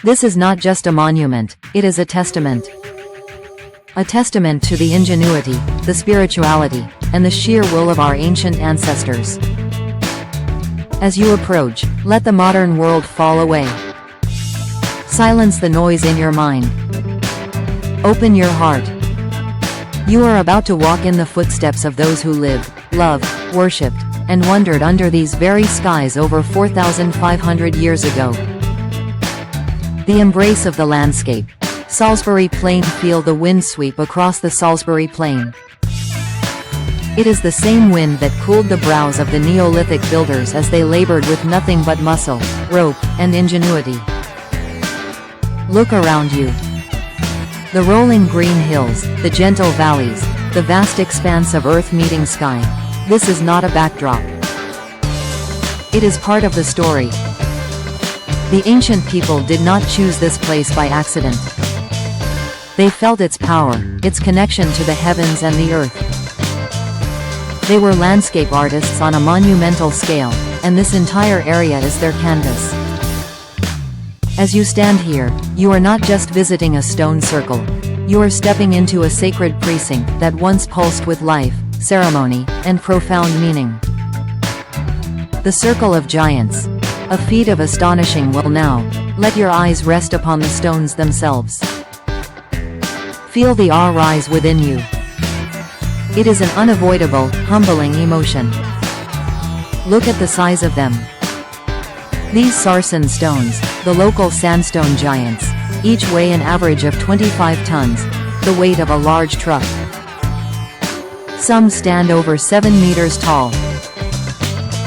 This is not just a monument, it is a testament. A testament to the ingenuity, the spirituality, and the sheer will of our ancient ancestors. As you approach, let the modern world fall away. Silence the noise in your mind. Open your heart. You are about to walk in the footsteps of those who lived, loved, worshipped, and wondered under these very skies over 4,500 years ago. The embrace of the landscape. Salisbury Plain. Feel the wind sweep across the Salisbury Plain. It is the same wind that cooled the brows of the Neolithic builders as they labored with nothing but muscle, rope, and ingenuity. Look around you. The rolling green hills, the gentle valleys, the vast expanse of earth meeting sky. This is not a backdrop. It is part of the story. The ancient people did not choose this place by accident. They felt its power, its connection to the heavens and the earth. They were landscape artists on a monumental scale, and this entire area is their canvas. As you stand here, you are not just visiting a stone circle. You are stepping into a sacred precinct that once pulsed with life, ceremony, and profound meaning. The Circle of Giants. A feat of astonishing will now. Let your eyes rest upon the stones themselves. Feel the awe rise within you. It is an unavoidable, humbling emotion. Look at the size of them. These sarsen stones, the local sandstone giants, each weigh an average of 25 tons, the weight of a large truck. Some stand over 7 meters tall.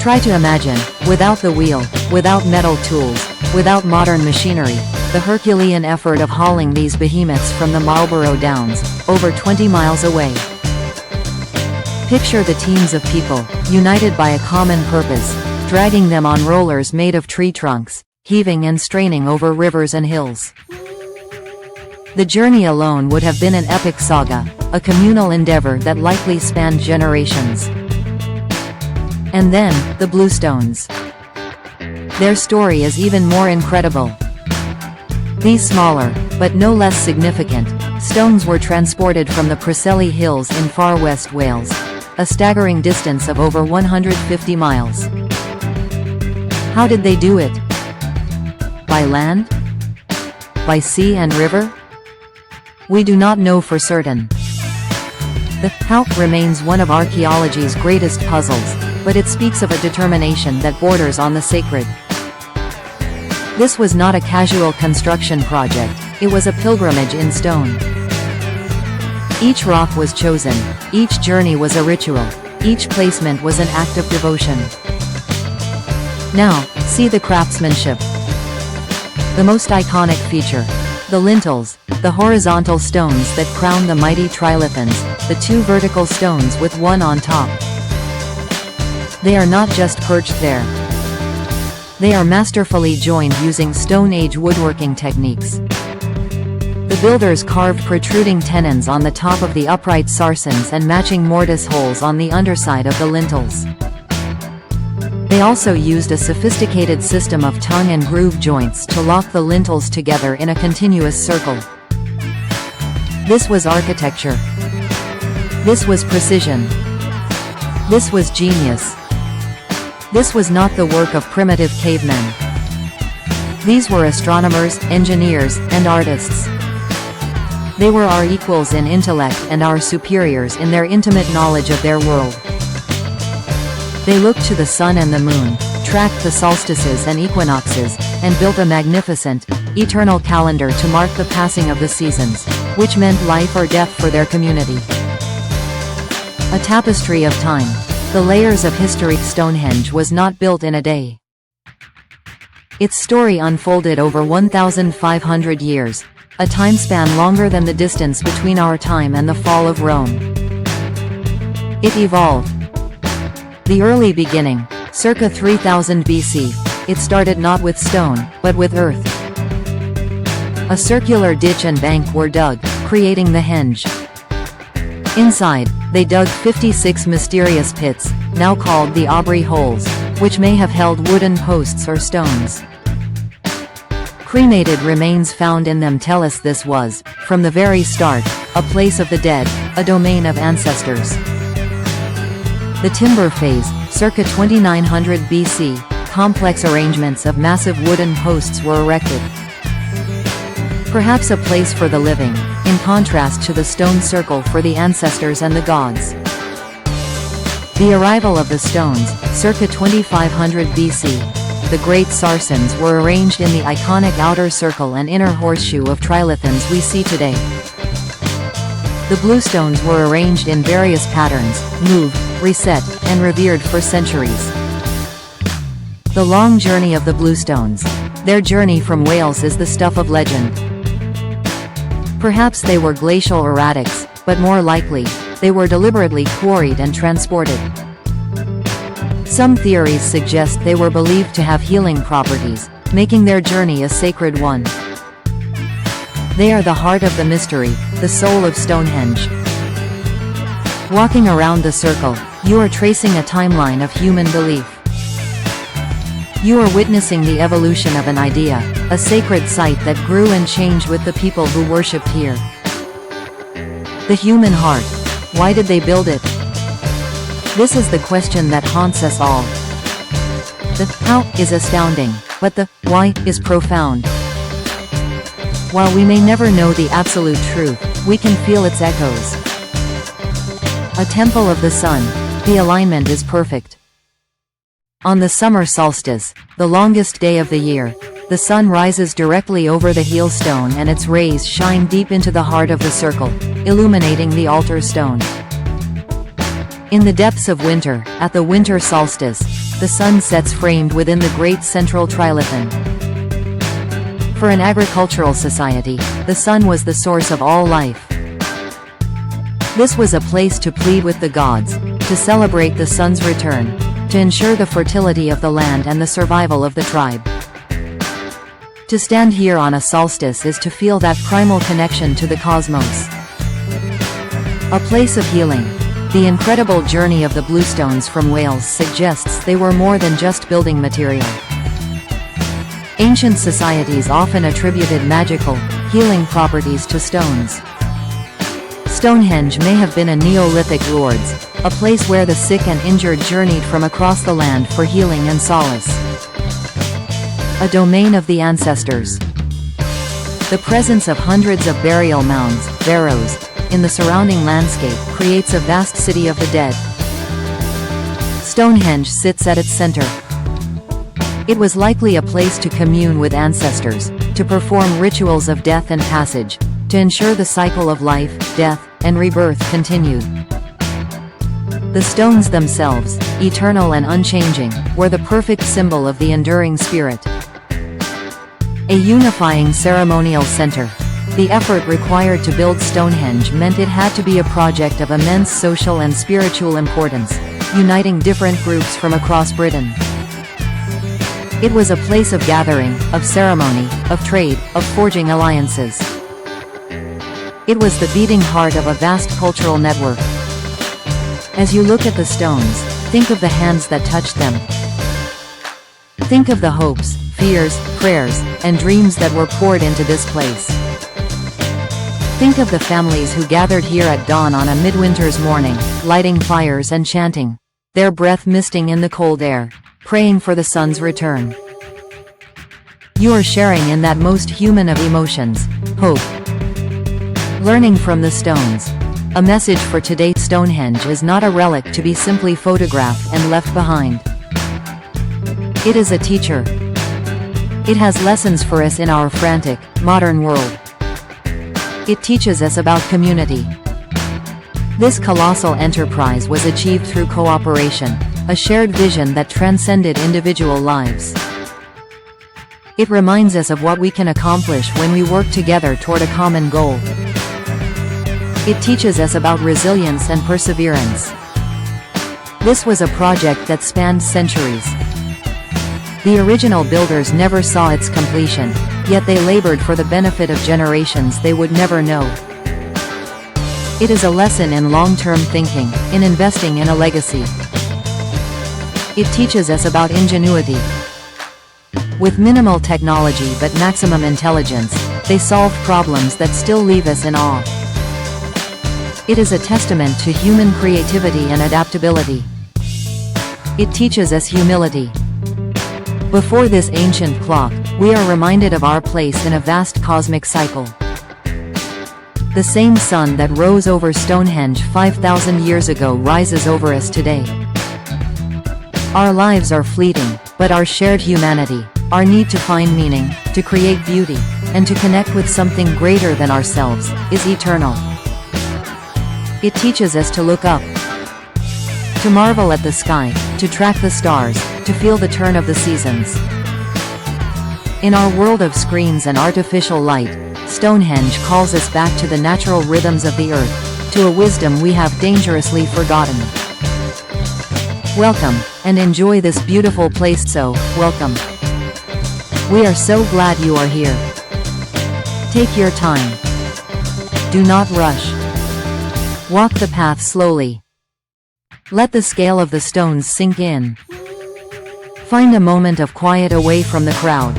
Try to imagine, without the wheel, without metal tools, without modern machinery, the Herculean effort of hauling these behemoths from the Marlborough Downs, over 20 miles away. Picture the teams of people, united by a common purpose, dragging them on rollers made of tree trunks, heaving and straining over rivers and hills. The journey alone would have been an epic saga, a communal endeavor that likely spanned generations. And then, the Bluestones. Their story is even more incredible. These smaller, but no less significant, stones were transported from the Preseli Hills in far west Wales, a staggering distance of over 150 miles. How did they do it? By land? By sea and river? We do not know for certain. The how remains one of archaeology's greatest puzzles, but it speaks of a determination that borders on the sacred. This was not a casual construction project, it was a pilgrimage in stone. Each rock was chosen, each journey was a ritual, each placement was an act of devotion. Now, see the craftsmanship. The most iconic feature. The lintels, the horizontal stones that crown the mighty trilithons, the two vertical stones with one on top. They are not just perched there. They are masterfully joined using Stone Age woodworking techniques. The builders carved protruding tenons on the top of the upright sarsens and matching mortise holes on the underside of the lintels. They also used a sophisticated system of tongue and groove joints to lock the lintels together in a continuous circle. This was architecture. This was precision. This was genius. This was not the work of primitive cavemen. These were astronomers, engineers, and artists. They were our equals in intellect and our superiors in their intimate knowledge of their world. They looked to the sun and the moon, tracked the solstices and equinoxes, and built a magnificent, eternal calendar to mark the passing of the seasons, which meant life or death for their community. A tapestry of time. The layers of history. Stonehenge was not built in a day. Its story unfolded over 1,500 years, a time span longer than the distance between our time and the fall of Rome. It evolved. The early beginning, circa 3000 BC, it started not with stone, but with earth. A circular ditch and bank were dug, creating the henge. Inside, they dug 56 mysterious pits, now called the Aubrey holes, which may have held wooden posts or stones. Cremated remains found in them tell us this was, from the very start, a place of the dead, a domain of ancestors. The timber phase, circa 2900 BC, complex arrangements of massive wooden posts were erected. Perhaps a place for the living, in contrast to the stone circle for the ancestors and the gods. The arrival of the stones, circa 2500 BC. The great sarsens were arranged in the iconic outer circle and inner horseshoe of trilithons we see today. The bluestones were arranged in various patterns, moved, reset, and revered for centuries. The long journey of the bluestones. Their journey from Wales is the stuff of legend. Perhaps they were glacial erratics, but more likely, they were deliberately quarried and transported. Some theories suggest they were believed to have healing properties, making their journey a sacred one. They are the heart of the mystery, the soul of Stonehenge. Walking around the circle, you are tracing a timeline of human belief. You are witnessing the evolution of an idea, a sacred site that grew and changed with the people who worshipped here. The human heart. Why did they build it? This is the question that haunts us all. The how is astounding, but the why is profound. While we may never know the absolute truth, we can feel its echoes. A temple of the sun. The alignment is perfect. On the summer solstice, the longest day of the year, the sun rises directly over the heel stone and its rays shine deep into the heart of the circle, illuminating the altar stone. In the depths of winter, at the winter solstice, the sun sets framed within the great central trilithon. For an agricultural society, the sun was the source of all life. This was a place to plead with the gods, to celebrate the sun's return, to ensure the fertility of the land and the survival of the tribe. To stand here on a solstice is to feel that primal connection to the cosmos. A place of healing. The incredible journey of the bluestones from Wales suggests they were more than just building material. Ancient societies often attributed magical, healing properties to stones. Stonehenge may have been a Neolithic Lourdes, a place where the sick and injured journeyed from across the land for healing and solace. A domain of the ancestors. The presence of hundreds of burial mounds, barrows, in the surrounding landscape creates a vast city of the dead. Stonehenge sits at its center. It was likely a place to commune with ancestors, to perform rituals of death and passage, to ensure the cycle of life, death, and rebirth continued. The stones themselves, eternal and unchanging, were the perfect symbol of the enduring spirit. A unifying ceremonial center. The effort required to build Stonehenge meant it had to be a project of immense social and spiritual importance, uniting different groups from across Britain. It was a place of gathering, of ceremony, of trade, of forging alliances. It was the beating heart of a vast cultural network. As you look at the stones, think of the hands that touched them. Think of the hopes, fears, prayers, and dreams that were poured into this place. Think of the families who gathered here at dawn on a midwinter's morning, lighting fires and chanting, their breath misting in the cold air, praying for the sun's return. You are sharing in that most human of emotions, hope. Learning from the stones. A message for today: Stonehenge is not a relic to be simply photographed and left behind. It is a teacher. It has lessons for us in our frantic, modern world. It teaches us about community. This colossal enterprise was achieved through cooperation, a shared vision that transcended individual lives. It reminds us of what we can accomplish when we work together toward a common goal. It teaches us about resilience and perseverance. This was a project that spanned centuries. The original builders never saw its completion, yet they labored for the benefit of generations they would never know. It is a lesson in long-term thinking, in investing in a legacy. It teaches us about ingenuity. With minimal technology but maximum intelligence, they solve problems that still leave us in awe. It is a testament to human creativity and adaptability. It teaches us humility. Before this ancient clock, we are reminded of our place in a vast cosmic cycle. The same sun that rose over Stonehenge 5,000 years ago rises over us today. Our lives are fleeting, but our shared humanity, our need to find meaning, to create beauty, and to connect with something greater than ourselves, is eternal. It teaches us to look up, to marvel at the sky, to track the stars, to feel the turn of the seasons. In our world of screens and artificial light, Stonehenge calls us back to the natural rhythms of the earth, to a wisdom we have dangerously forgotten. Welcome, and enjoy this beautiful place. So, welcome. We are so glad you are here. Take your time. Do not rush. Walk the path slowly. Let the scale of the stones sink in. Find a moment of quiet away from the crowd.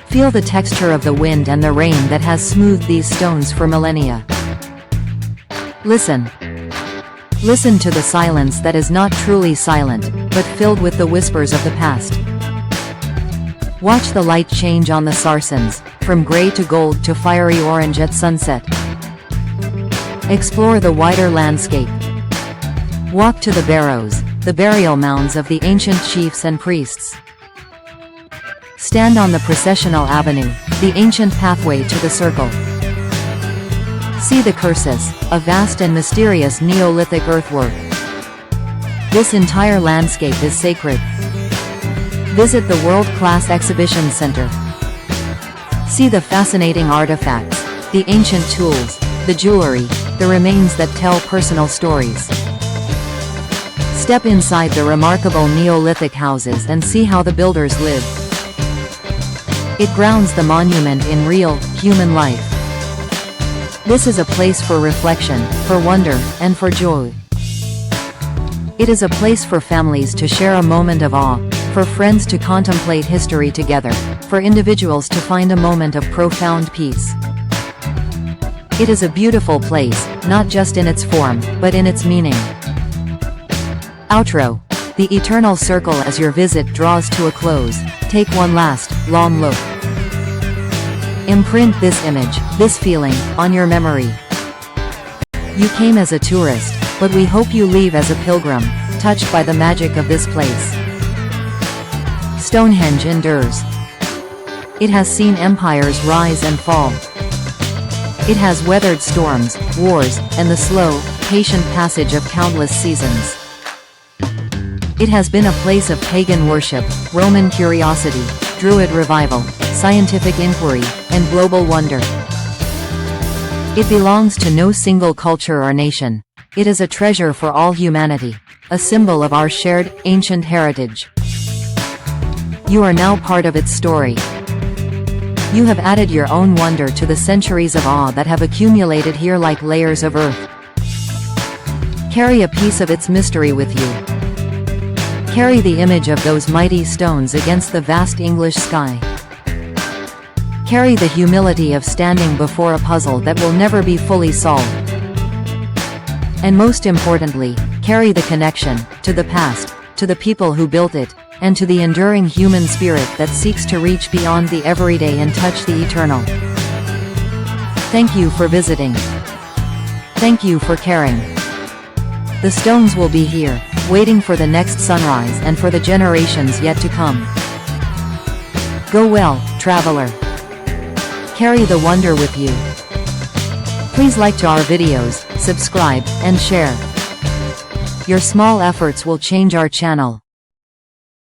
Feel the texture of the wind and the rain that has smoothed these stones for millennia. Listen. Listen to the silence that is not truly silent, but filled with the whispers of the past. Watch the light change on the sarcens, from gray to gold to fiery orange at sunset. Explore the wider landscape. Walk to the barrows, the burial mounds of the ancient chiefs and priests. Stand on the processional avenue, the ancient pathway to the circle. See the cursus, a vast and mysterious Neolithic earthwork. This entire landscape is sacred. Visit the world-class exhibition center. See the fascinating artifacts, the ancient tools, the jewelry, the remains that tell personal stories. Step inside the remarkable Neolithic houses and see how the builders lived. It grounds the monument in real, human life. This is a place for reflection, for wonder, and for joy. It is a place for families to share a moment of awe, for friends to contemplate history together, for individuals to find a moment of profound peace. It is a beautiful place, not just in its form, but in its meaning. Outro. The eternal circle. As your visit draws to a close, take one last, long look. Imprint this image, this feeling, on your memory. You came as a tourist, but we hope you leave as a pilgrim, touched by the magic of this place. Stonehenge endures. It has seen empires rise and fall. It has weathered storms, wars, and the slow, patient passage of countless seasons. It has been a place of pagan worship, Roman curiosity, Druid revival, scientific inquiry, and global wonder. It belongs to no single culture or nation. It is a treasure for all humanity, a symbol of our shared, ancient heritage. You are now part of its story. You have added your own wonder to the centuries of awe that have accumulated here like layers of earth. Carry a piece of its mystery with you. Carry the image of those mighty stones against the vast English sky. Carry the humility of standing before a puzzle that will never be fully solved. And most importantly, carry the connection to the past, to the people who built it, and to the enduring human spirit that seeks to reach beyond the everyday and touch the eternal. Thank you for visiting. Thank you for caring. The stones will be here, waiting for the next sunrise and for the generations yet to come. Go well, traveler. Carry the wonder with you. Please like to our videos, subscribe, and share. Your small efforts will change our channel.